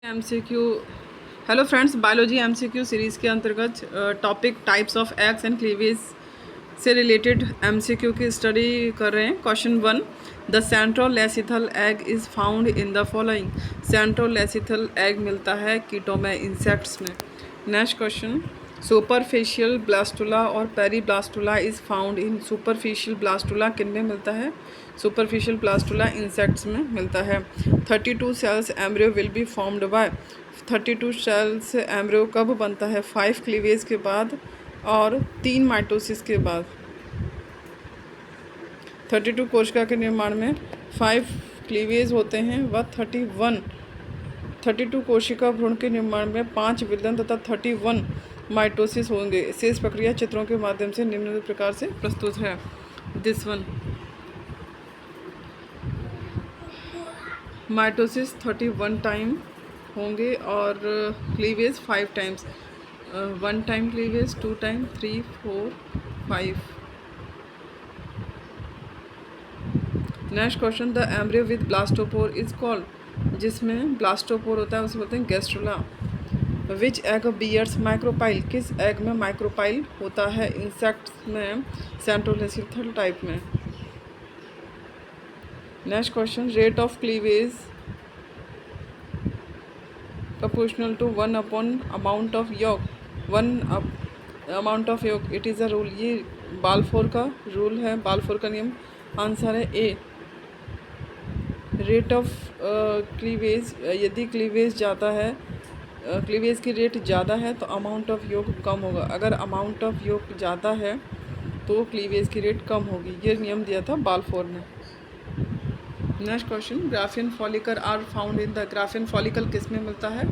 MCQ. Hello friends, biology MCQ series के अंतर्गत topic types of eggs and cleavage से related MCQ की study कर रहे हैं। Question 1, the centrolecithal egg is found in the following. Centrolecithal egg मिलता है कीटों में, इंसेक्ट्स में। नेक्स्ट क्वेश्चन, सुपरफिशियल ब्लास्टुला और periblastula is found in. Superficial blastula किन में मिलता है? सुपरफिशियल ब्लास्टुला इंसेक्ट्स में मिलता है। 32 cells embryo will be formed by. 32 cells embryo कब बनता है? 5 क्लीवेज के बाद और 3 माइटोसिस के बाद। 32 कोशिका के निर्माण में 5 क्लीवेज होते हैं व 32 कोशिका भ्रूण के निर्माण में 5 विलयन तथा 31 माइटोसिस होंगे। शेष प्रक्रिया चित्रों के माध्यम से निम्नलिखित प्रकार से प्रस्तुत है। दिस वन, माइटोसिस 31 टाइम होंगे और cleavage 5 times. 1 time cleavage, 2 time, 3, 4, 5। Next question, the embryo with blastopore is called. जिसमें ब्लास्टोपोर होता है उसे बोलते हैं गैस्ट्रुला। विच एग बियर्स माइक्रोपाइल। किस एग में माइक्रोपाइल होता है? इंसेक्ट्स में, सेंट्रोलेसिथल टाइप में। Next question, rate of cleavage proportional to 1 upon amount of yolk। 1 amount of yolk, it is a rule. ये बाल्फोर का रूल है, बाल्फोर का नियम। आंसर है ए। रेट ऑफ क्लीवेज, यदि क्लीवेज ज़्यादा है, क्लीवेज की रेट ज़्यादा है तो अमाउंट ऑफ योग कम होगा। अगर अमाउंट ऑफ योग ज़्यादा है तो क्लीवेज की रेट कम होगी। ये नियम दिया था बाल्फोर ने। Next question, Graafian follicle are found in the. Graafian follicle किस में मिलता है?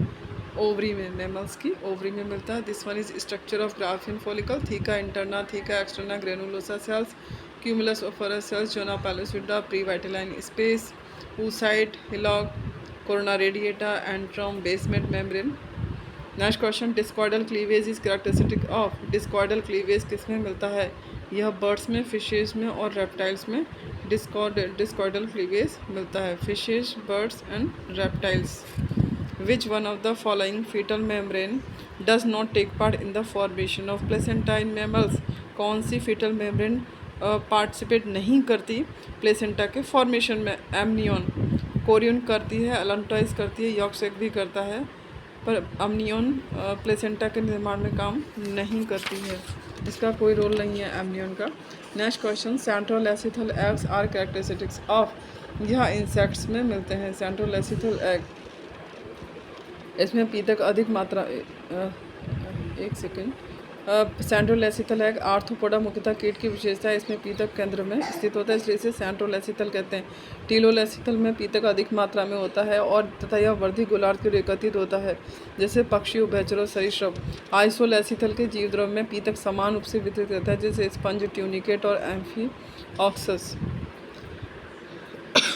ओवरी में, मैमल्स की ओवरी में मिलता है। This one is structure of Graafian follicle. Theca interna, theca externa, granulosa cells, cumulus oophorus cells, zona pellucida, perivitelline space, oocyte, hillock, corona radiata, antrum, basement membrane। Next question, discoidal cleavage is characteristic of. Discoidal cleavage किस में मिलता है? यह birds में, fishes में और reptiles में discoidal cleavage मिलता है। Fishes, birds and reptiles. Which one of the following foetal membrane does not take part in the formation of placenta in mammals. कौन सी फीटल मेम्ब्रेन पार्टिसिपेट नहीं करती प्लेसेंटा के फॉर्मेशन में? एमनियन। कोरियन करती है, अलंटॉइस करती है, यॉक्सेक भी करता है, पर अमनियन प्लेसेंटा के निर्माण में काम नहीं करती है। इसका कोई रोल नहीं है एमनियन का। Next question, centrolecithal eggs are characteristics of. यह इंसेक्ट्स में मिलते हैं सेंट्रोलेसिथल एग। इसमें पीतक अधिक मात्रा, एक सेकेंड, सेंट्रोलेसिथल एग आर्थ्रोपोडा मुख्यतः कीट की विशेषता है। इसमें पीतक केंद्र में स्थित होता है, इसलिए इसे सेंट्रोलेसिथल कहते हैं। टीलोलेसिथल में पीतक अधिक मात्रा में होता है और तथा यह वर्धी गोलार्ध की ओर एकत्रित होता है, जैसे पक्षी, उभयचर और सरीसृप। आइसोलेसिथल के जीव द्रव्य में पीतक समान रूप से वितरित रहता है, जैसे स्पंज, ट्यूनिकेट और amphioxus.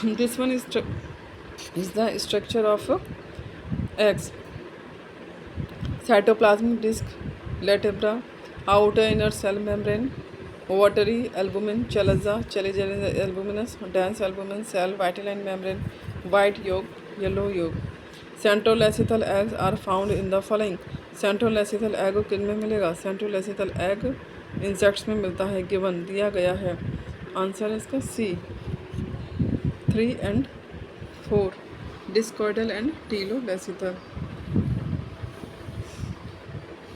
This one is the structure of eggs. Cytoplasmic disc, latebra, outer inner cell membrane, watery albumin, chalaza, albuminous, dense albumin, cell, vitelline membrane, white yolk, yellow yolk। Centrolecithal eggs are found in the following. Centrolecithal egg किन में मिलेगा? Centrolecithal egg insects में मिलता है, given दिया गया है। Answer है इसका C, 3 and 4, discoidal and telolecithal.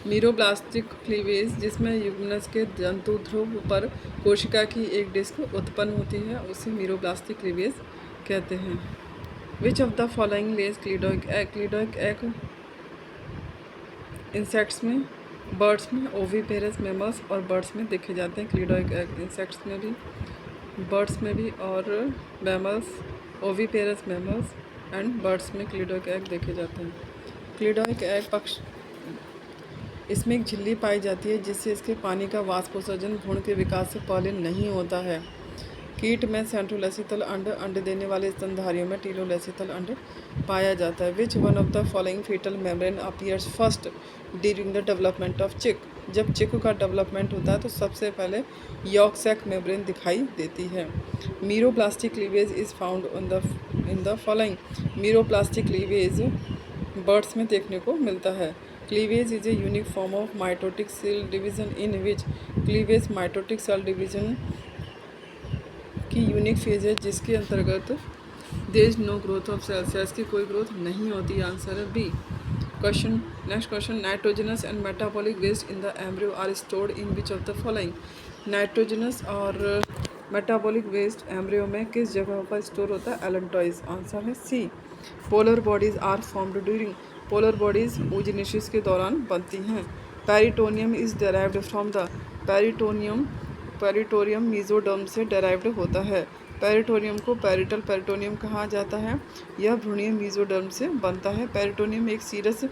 Meroblastic cleavage, जिसमें युग्मनज के जंतु ध्रुव पर कोशिका की एक डिस्क उत्पन्न होती है, उसे मीरोब्लास्टिक क्लीवेज कहते हैं। Which of the following lays cleidoic egg. Cleidoic egg insects में, बर्ड्स में, ओविपेरस मैमल्स और बर्ड्स में देखे जाते हैं। क्लीडोइक एग इंसेक्ट्स में भी, बर्ड्स में भी और mammals, oviparous mammals and birds में क्लीडोइक एग देखे जाते हैं। क्लीडोइक एग पक्ष, इसमें एक झिल्ली पाई जाती है जिससे इसके पानी का वाष्पोत्सर्जन भ्रूण के विकास से पहले नहीं होता है। कीट में सेंट्रोलेसिथल अंड, अंडे देने वाले स्तनधारियों में टीलोलेसिथल अंड पाया जाता है। Which one of the following foetal membrane appears first during the development of chick. जब चिक का डेवलपमेंट होता है तो सबसे पहले यॉक्सैक मेम्ब्रेन दिखाई देती है। Meroblastic cleavage is found in the following. Meroblastic cleavage birds में देखने को मिलता है। Cleavage is a unique form of mitotic cell division in which cleavage mitotic cell division की यूनिक फेज है जिसके अंतर्गत there is no growth of cells, cells की कोई ग्रोथ नहीं होती। आंसर है B. Question, next question, nitrogenous and metabolic waste in the embryo are stored in which of the following. Nitrogenous और मेटाबॉलिक वेस्ट एम्ब्रियो में किस जगह पर स्टोर होता है? एलेंटॉइज। आंसर है C. Polar bodies are formed during, polar bodies oogenesis के दौरान बनती हैं। Peritoneum is derived from the, peritoneum mesoderm से डेराइव्ड होता है। पेरिटोनियम को पैरिटल पेरिटोनियम कहा जाता है। यह भ्रूणीय मीजोडर्म से बनता है। पेरिटोनियम एक सीरस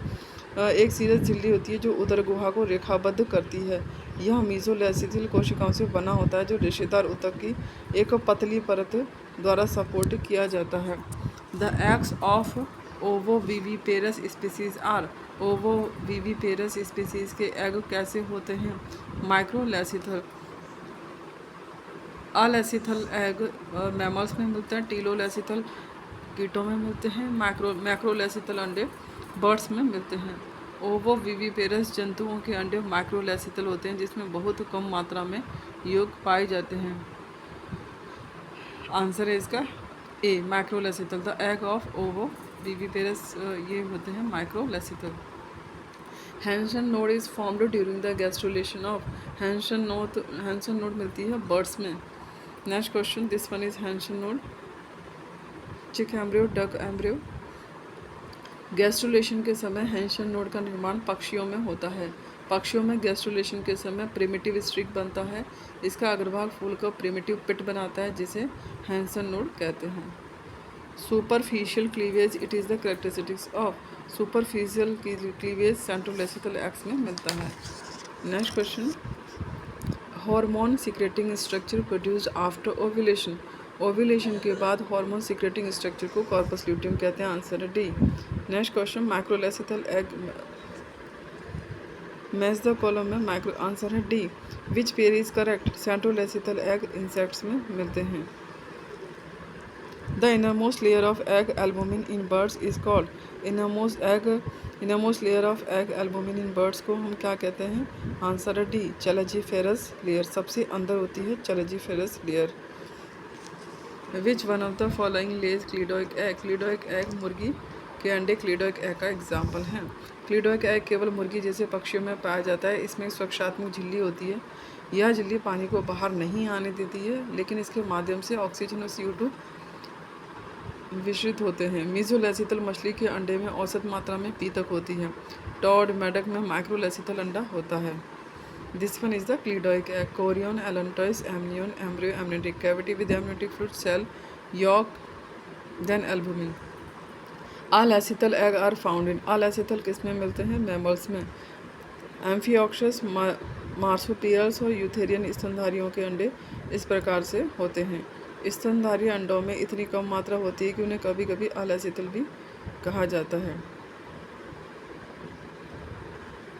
झिल्ली होती है जो उदर गुहा को रेखाबद्ध करती है। यह मीजोलेसिथिल कोशिकाओं से बना होता है जो रेशेदार ऊतक की एक पतली परत द्वारा सपोर्ट किया जाता है। The eggs of ovoviviparous species are, ovoviviparous species के एग कैसे होते हैं? माइक्रोलेसिथल। अलेसिथल एग मैमल्स में मिलते हैं। टीलोलेसिथल कीटों में मिलते हैं। मैक्रोलेसिथल अंडे बर्ड्स में मिलते हैं। ओवोविविपेरस जंतुओं के अंडे माइक्रोलेसिथल होते हैं जिसमें बहुत कम मात्रा में योग पाए जाते हैं। आंसर है इसका A, microlecithal. The egg of ovoviviparous ये होते हैं microlecithal. Hensen node is formed during the gastrulation of, Hensen node मिलती है बर्ड्स में। Next question, this one is Hensen node. Chick embryo, duck embryo. Gastrulation के समय हैंसन नोड का निर्माण पक्षियों में होता है। पक्षियों में गैस्ट्रुलेशन के समय प्रिमिटिव स्ट्रिक बनता है। इसका अग्रभाग फूल का प्रिमिटिव पिट बनाता है जिसे हैंसन नोड कहते हैं। Superficial cleavage, it is the characteristics of, superficial cleavage centrolecithal eggs में मिलता है। Next question, hormone secreting structure produced after ovulation, ovulation के बाद हार्मोन सीक्रेटिंग स्ट्रक्चर को कॉर्पस ल्यूटियम कहते हैं। आंसर है D. Next question, microlecithal egg match the column में माइक्रो, आंसर है D. Which pair is correct? Centrolecithal egg insects में मिलते हैं। The innermost layer of egg albumin in birds is called, innermost layer of egg albumin in birds को हम क्या कहते हैं? आंसर है डी, चैलेजिफेरस लेयर। सबसे अंदर होती है chalaziferous layer. Which one of the following lays cleidoic egg, cleidoic egg मुर्गी के अंडे क्लीडोइक एग का एग्जाम्पल हैं। क्लीडोइक एग केवल मुर्गी जैसे पक्षियों में पाया जाता है। इसमें स्वक्षात्मक झिल्ली होती है। यह झिल्ली पानी को बाहर नहीं आने देती है लेकिन इसके माध्यम से ऑक्सीजन और CO2 विसरित होते हैं। मीजोलेसिथल मछली के अंडे में औसत मात्रा में पीतक होती है। टॉड मेढक में माइक्रोलेसिथल अंडा होता है। This one is the cleidoic egg. Chorion, allantois, amnion, embryo, amniotic cavity with amniotic fruit cell, yolk, then albumin. Alecithal egg are found in, alecithal किस में मिलते हैं? मैमल्स में। एम्फियोक्सस, मार्सुपियल्स और यूथेरियन स्तनधारियों के अंडे इस प्रकार से होते हैं। स्तनधारी अंडों में इतनी कम मात्रा होती है कि उन्हें कभी कभी अलेसिथल भी कहा जाता है।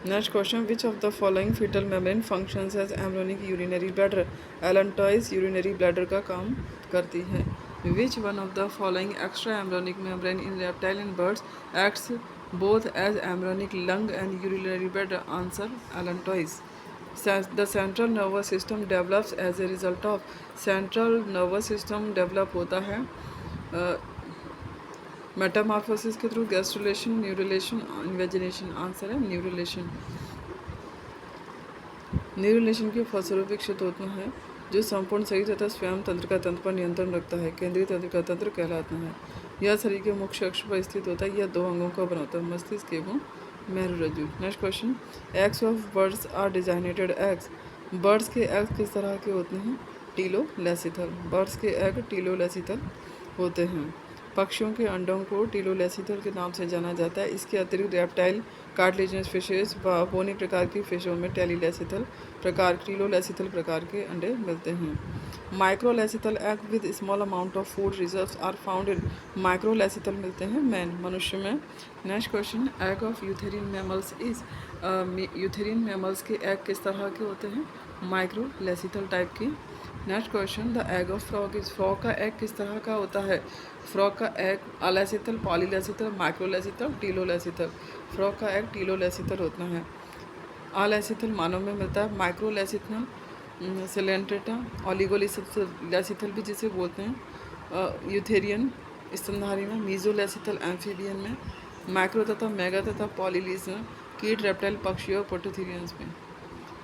Next question, which of the following foetal membrane functions as embryonic urinary bladder, allantois urinary bladder का काम करती है। Which one of the following extra embryonic membrane in reptile and birds acts both as embryonic lung and urinary bladder? Answer allantois. The central nervous system develops as a result of, central nervous system develop होता है metamorphosis के through, gastrulation, neurulation, invagination. Answer है न्यूरुलेशन। न्यूरुलेशन के फलस्वरूप विकसित होता है जो संपूर्ण शरीर तथा स्वयं तंत्रिका तंत्र पर नियंत्रण रखता है। केंद्रीय तंत्रिका तंत्र कहलाता है। यह शरीर के मुख्य अक्ष पर स्थित होता है। यह 2 अंगों का बनाता है, मस्तिष्क एवं मेरुरज्जु। Next question, eggs of birds are designated eggs, birds के एग्स किस तरह के होते हैं? टीलोलेसिथल, बर्ड्स के एग टीलोलेसिथल होते हैं। पक्षियों के अंडों को टीलोलेसिथल के नाम से जाना जाता है। इसके अतिरिक्त रेप्टाइल, कार्टिलेजिनस फिशेस व बोनी प्रकार की फिशों में टीलोलेसिथल प्रकार के अंडे मिलते हैं। Microlecithal egg with small amount of food reserves are found in, microlecithal मिलते हैं मैन, मनुष्य में। Next question, egg of eutherian mammals is, eutherian mammals के एग किस तरह के होते हैं? माइक्रोलेसिथल टाइप के next question, the egg of frog is, frog का एग किस तरह का होता है? फ्रॉग का egg alecithal, polylecithal, microlecithal, telolecithal. Frog का एग टीलोलेसिथल होता है। अलेसिथल मानव में मिलता है, माइक्रोलेसिथल सिलेंट्रेटा, ऑलिगोलेसिथल भी जिसे बोलते हैं, यूथेरियन स्तनधारी में, मीजोलेसिथल एम्फीबियन में, माइक्रो तथा मेगा तथा पॉलीलीज में, कीट, रेप्टाइल, पक्षी और पोटोथीरियंस में।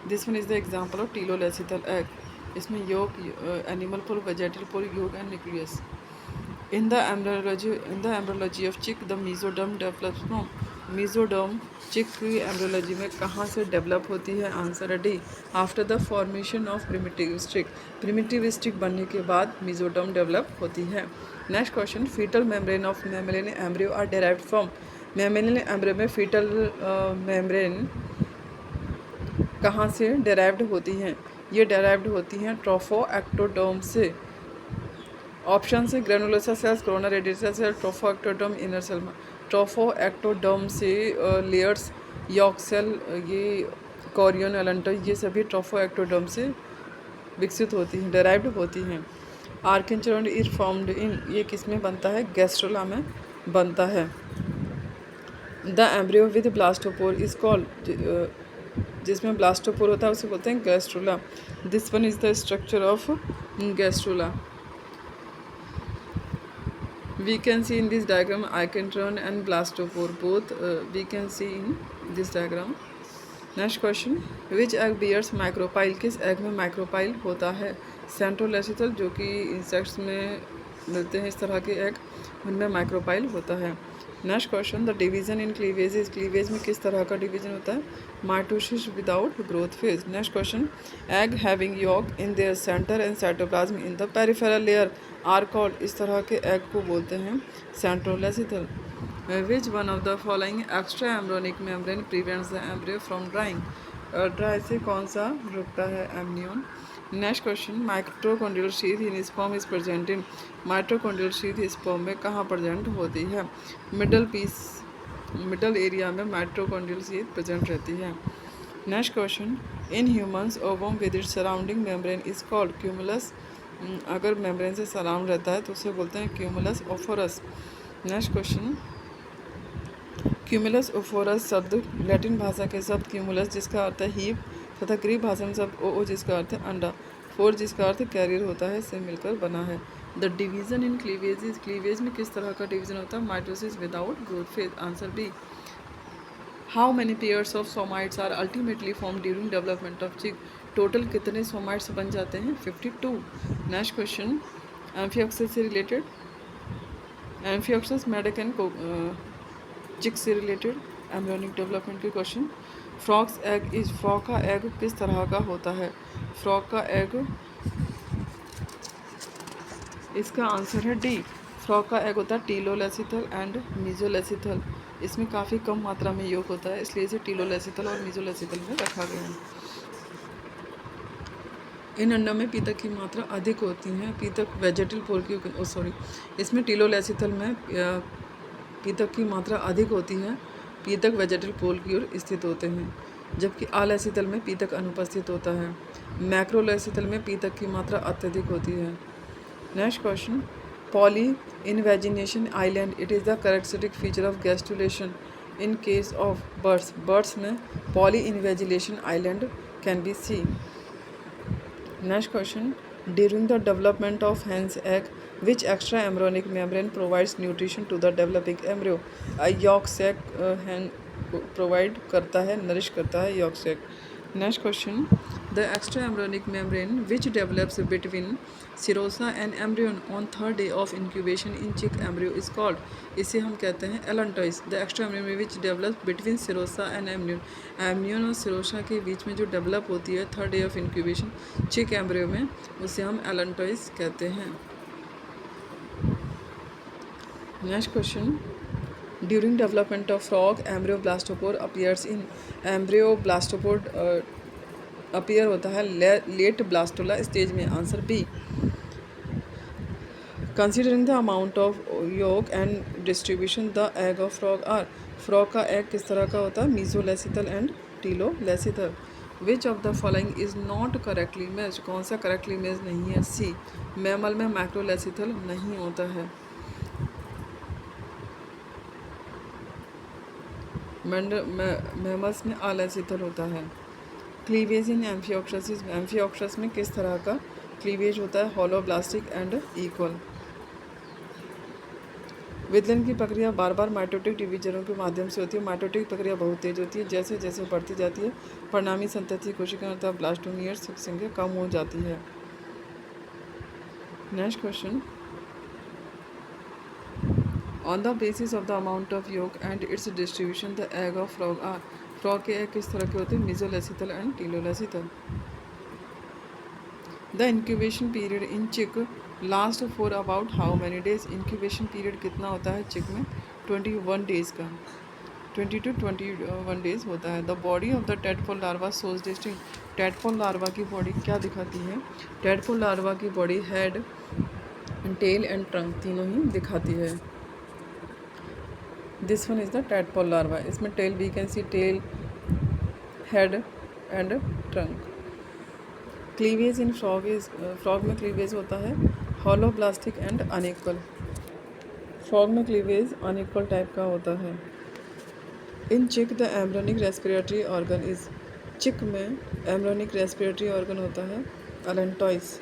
This one is the example of telolecithal egg. इसमें yolk, animal pole, vegetal pole, yolk and nucleus. In the embryology of chick, the mesoderm develops from, mesoderm चिक की एम्ब्रोलॉजी में कहाँ से डेवलप होती है? आंसर है D, after the formation of primitive streak. Primitive streak बनने के बाद मेसोडर्म डेवलप होती है। Next question, foetal membrane of mammalian embryo are derived from. Mammalian embryo में फीटल मेम्ब्रेन कहाँ से डेराइव्ड होती हैं? ये डेराइव्ड होती हैं ट्रोफोएक्टोडर्म से। ऑप्शन से granulosa cells, corona radiata cell, trophoectoderm inner cell में। ट्रोफोएक्टोडर्म से लेयर्स, यॉक सेल, ये कोरियन एलेंटा, ये सभी ट्रोफोएक्टोडर्म से विकसित होती हैं, डेराइव्ड होती हैं। आर्किंचरॉन इज फॉर्म्ड इन, ये किस में बनता है? गैस्ट्रोला में बनता है। The embryo with blastopore is called, जिसमें ब्लास्टोपोर होता है उसे बोलते हैं gastrula. This one is the structure of gastrula. We can see in this diagram Eikenstone and blastopore, both we can see in this diagram. Next question, which egg bears micropyle, किस egg में micropyle होता है? Centrolecithal, जो कि insects में मिलते हैं इस तरह के एग, उनमें माइक्रोपाइल होता है। Next question, the division in cleavage is, cleavage में किस तरह का डिवीजन होता है? Mitosis without growth phase. Next question, egg having yolk in their centre and cytoplasm in the peripheral layer are called, इस तरह के एग को बोलते हैं centrolecithal. Which one of the following extra embryonic membrane prevents the embryo from drying, dry से कौन सा रुकता है? Amnion. Next question, mitochondrial sheath in sperm is present in, mitochondrial sheath sperm में कहाँ प्रेजेंट होती है? मिडल एरिया में माइटोकॉन्ड्रियल शीथ प्रेजेंट रहती है। Next question, in humans ovum with its surrounding membrane is called cumulus, अगर membrane से surround रहता है तो उसे बोलते हैं क्यूमुलस ओफोरस। नेक्स्ट क्वेश्चन, क्यूमुलस ओफोरस शब्द लैटिन भाषा के शब्द क्यूमुलस जिसका अर्थ है हीप तथा ग्रीक भाषा में शब्द ओ जिसका अर्थ है अंडा, फोर जिसका अर्थ कैरियर होता है, से मिलकर बना है। The division in cleavage is, cleavage में किस तरह का डिवीजन होता है? Mitosis without growth phase. Answer B. How many pairs of somites are ultimately form during development of chick, total कितने सोमाइट्स बन जाते हैं? 52। नेक्स्ट क्वेश्चन, एम्फियोक्सिस से रिलेटेड, एम्फियोक्सिस मेडिकन को चिक से रिलेटेड एम्ब्रियोनिक डेवलपमेंट के question. Frog's egg is, frog का एग किस तरह का होता है? फ्रॉग का एग, इसका आंसर है डी, फ्रॉग का एग होता है टीलोलेसिथल एंड मीजोलेसिथल। इसमें काफ़ी कम मात्रा में योग होता है, इसलिए इसे टीलोलेसिथल और मीजोलेसिथल में रखा गया है। इन अंडों में पीतक की मात्रा अधिक होती है, पीतक वेजेटल पोल की, सॉरी, इसमें टीलोलेसिथल में पीतक की मात्रा अधिक होती है, पीतक वेजेटल पोल की ओर स्थित होते हैं, जबकि अलेसिथल में पीतक अनुपस्थित होता है। मैक्रोलेसिथल में पीतक की मात्रा अत्यधिक होती है। Next question, poly invagination island, it is the characteristic feature of gastrulation in case of birds, birds में poly invagination island can be seen. Next question, during the development of hen's egg, which extra embryonic membrane provides nutrition to the developing embryo? Yolk sac hen provide करता है, nourish करता है yolk sac. Next question, the extra embryonic membrane which develops between serosa and embryo on third day of incubation in chick embryo is called, इसे हम कहते हैं allantois. The extra embryonic which develops between serosa and embryo, embryo और serosa के बीच में जो develop होती है third day of incubation chick embryo में, उसे हम एलेंटॉइस कहते हैं। Next question, during development of frog embryo blastopore appears in, embryo blastopore appear होता है लेट ब्लास्टोला स्टेज में। Answer B. Considering the amount of yolk and distribution the egg of frog are, frog का egg किस तरह का होता है? Mesolecithal and telolecithal. Which of the following is not correctly match, कौन सा करेक्टली मैच नहीं है? सी, मैमल में मैक्रोलेसिथल नहीं होता है, मैमल्स में अलेसिथल होता है। क्लीवेज इन एम्फियोक्सस, एम्फियोक्सस में किस तरह का क्लीवेज होता है? Holoblastic and equal. विदलन की प्रक्रिया बार बार माइटोटिक डिवीजनों के माध्यम से होती है। माइटोटिक प्रक्रिया बहुत तेज होती है, जैसे जैसे बढ़ती जाती है परिणामी संतति कोशिकाएं अर्थात ब्लास्टोमियर्स की संख्या कम हो जाती है। Next question, on the basis of the amount of yolk and its distribution the egg of frog are, frog के एग किस तरह के होते हैं? Mesolecithal and telolecithal. The incubation period in chick last for about how many days, incubation period कितना होता है चिक में? 21 डेज का, 20 to 21 डेज होता है। The body of the tadpole larva shows distinct, tadpole larva की बॉडी क्या दिखाती है? टेडपोल लार्वा की body head, tail and trunk तीनों ही दिखाती है। This one is the tadpole larva, इसमें tail we can see tail, head and trunk. Cleavage in frog is, frog में क्लीवेज होता है होलोब्लास्टिक एंड अनइक्वल। फ्रॉग में क्लीवेज अनइक्वल टाइप का होता है। In chick the embryonic respiratory organ is, चिक में एम्ब्रियोनिक रेस्पिरेटरी ऑर्गन होता है अलेंटॉइस।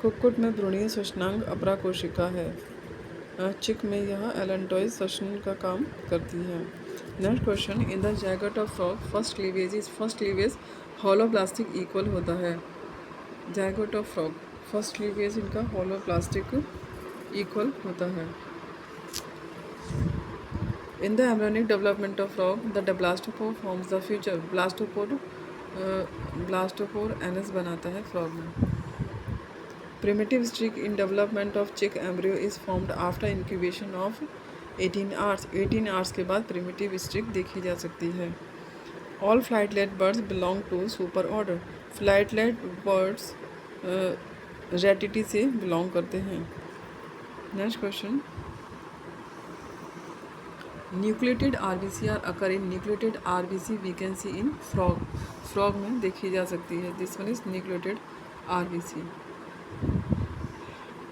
कुक्कुट में भ्रूणीय श्वसनांग अपरा कोशिका है, चिक में यह एलेंटॉइस श्वसन का काम करती है। Next question, in the zygote of frog first cleavage is, first cleavage holoblastic equal होता है। Zygote of frog first cleavage इनका होलोब्लास्टिक इक्वल होता है। In the embryonic development of frog the blastopore forms the future, blastopore anus बनाता है frog में। Primitive streak in development of chick embryo is formed after incubation of 18 hours, 18 hours के बाद primitive streak देखी जा सकती है। All flightless birds belong to super order, flightless birds Ratitae से बिलोंग करते हैं। Next question, nucleated RBC are occur in, nucleated RBC we can see in frog, frog में देखी जा सकती है। This one is nucleated RBC.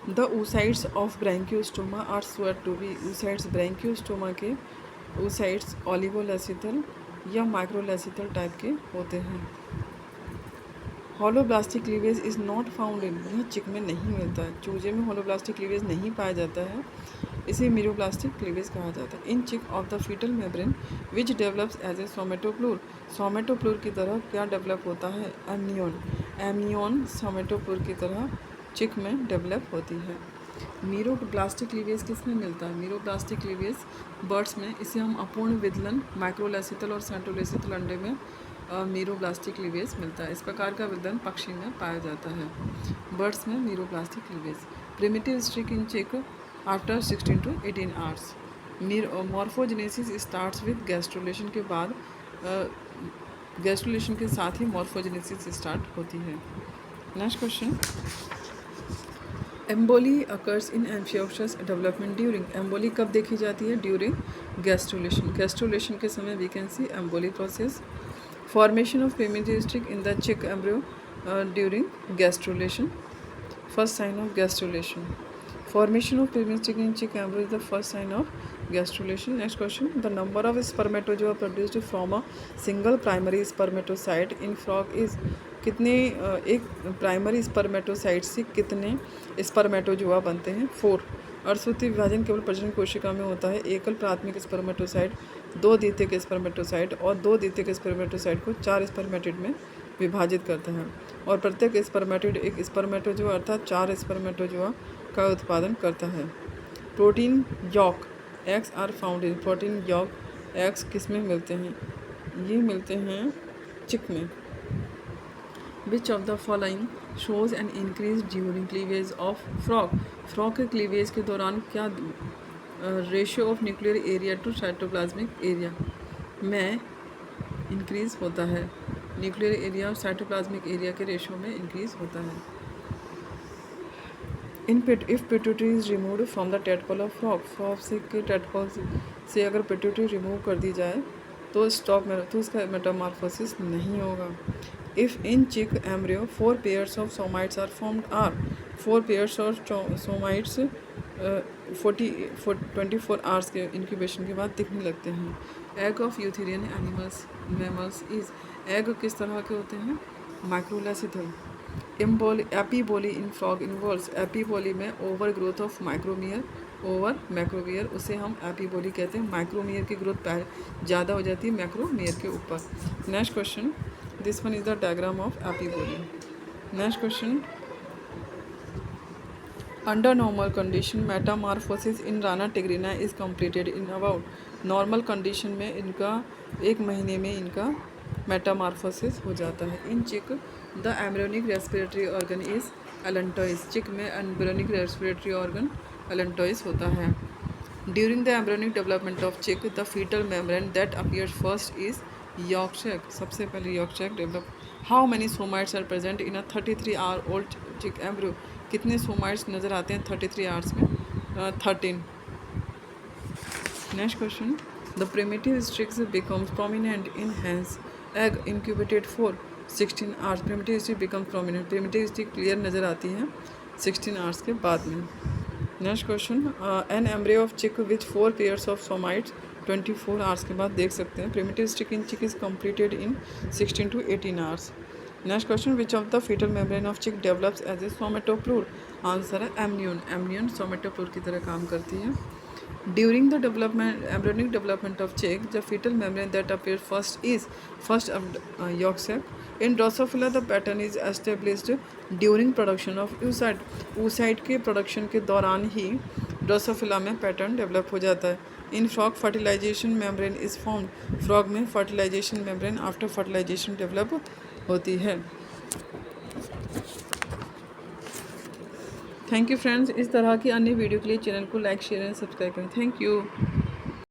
The oocytes of Branchiostoma are said to be, oocytes Branchiostoma के oocytes oligolecithal या microlecithal type के होते हैं। Holoblastic cleavage is not found in, यह चिक में नहीं मिलता है, चूजे में होलोब्लास्टिक क्लीवेज नहीं पाया जाता है, इसे मीरोब्लास्टिक क्लीवेज कहा जाता है। In chick of the foetal membrane which develops as a somatopleure, somatopleure की तरह क्या डेवलप होता है? एमनियन, एमनियन सोमेटोप्लूर की तरह चिक में डेवलप होती है। मीरोब्लास्टिक क्लीवेज किस में मिलता है? मीरोब्लास्टिक क्लीवेज बर्ड्स में, इसे हम अपूर्ण विदलन माइक्रोलेसिथल और सेंट्रोलेसिथल अंडे में मीरोब्लास्टिक क्लीवेज मिलता है। इस प्रकार का विदलन पक्षी में पाया जाता है। बर्ड्स में meroblastic cleavage. Primitive streak in चिक after 16 to 18 hours. Morphogenesis starts with gastrulation के बाद, गैस्ट्रुलेशन के साथ ही मॉर्फोजेनेसिस स्टार्ट होती है। Next question, emboly occurs in amphioxus development during, emboly कब देखी जाती है? ड्यूरिंग गैस्ट्रुलेशन, गैस्ट्रुलेशन के समय we can see emboly process. Formation of primitive streak in the chick embryo during gastrulation, first sign of gastrulation. Formation of primitive in chick embryo is the first sign of gastrulation. Next question, the number of spermatozoa produced from a single primary spermatocyte in frog is, कितने एक primary spermatocyte से कितने spermatozoa बनते हैं? 4। अर्धसूत्रीय विभाजन केवल प्रजनन कोशिका में होता है। एकल प्राथमिक स्पर्मेटोसाइट, 2 द्वितीयक स्पर्मेटोसाइट और 2 द्वितीयक स्पर्मेटोसाइट को 4 स्पर्मेटिड में विभाजित करता है और प्रत्येक स्पर्मेटिड एक स्पर्मेटोजोआ अर्थात 4 स्पर्मेटोजोआ का उत्पादन करता है। Protein yolk eggs are found in, protein yolk eggs किस में मिलते हैं? ये मिलते हैं चिक में। Which of the following shows an increase during cleavage of frog, frog के क्लीवेज के दौरान क्या ratio of nuclear area to cytoplasmic area में इंक्रीज होता है? न्यूक्लियर एरिया और साइटोप्लाज्मिक एरिया के रेशियो में इंक्रीज होता है। If pituitary is removed from the tadpole of frog, frog से के टेडपोल से अगर पिट्यूटरी रिमूव कर दी जाए तो स्टॉप में तो उसका मेटामॉर्फोसिस नहीं होगा। If in chick embryo 4 pairs of somites are formed, are 4 pairs of somites 24 hours के इंक्यूबेशन के बाद दिखने लगते हैं. Egg of eutherian animals mammals is, egg किस तरह के होते हैं? Microlecithal. Epiboly in frog involves, epiboly में over growth of micromere over macromere, उसे हम एपीबोली कहते हैं. माइक्रोमियर की ग्रोथ ज़्यादा हो जाती है मैक्रोमियर के ऊपर. Next question, this one is the diagram of epiboly. Next question, under normal condition metamorphosis in Rana टिग्रिना is completed in about, normal condition में इनका 1 महीने में इनका मेटामार्फोसिस हो जाता है. In chick the embryonic respiratory organ is allantois, chick में embryonic respiratory organ allantois होता है. During the embryonic development of chick the foetal membrane that appears first is yolk sac, सबसे पहले yolk sac develop. How many somites are present in a 33 hour old chick embryo, कितने somites नज़र आते हैं 33 hours में? 13. Next question, the primitive streaks becomes prominent in hen's egg incubated for 16 hours. Primitive streak becomes prominent, primitive streak clear नज़र आती है 16 hours के बाद में. Next question, an embryo of chick with 4 pairs of somites 24 hours के बाद देख सकते हैं. Primitive streak in chick is completed in 16 to 18 hours. Next question, which of the foetal membrane of chick develops as a somatopleure. Answer है amnion, amnion somatopleure की तरह काम करती है. During the development embryonic development of chick the foetal membrane that appear first is first yolk sac. In Drosophila the pattern is established during production of oocyte. oocyte के production के दौरान ही Drosophila में पैटर्न डेवलप हो जाता है. In frog fertilization membrane is formed, frog में fertilization membrane after fertilization develop होती है. Thank you friends. इस तरह की अन्य वीडियो के लिए चैनल को लाइक शेयर एंड सब्सक्राइब करें. Thank you.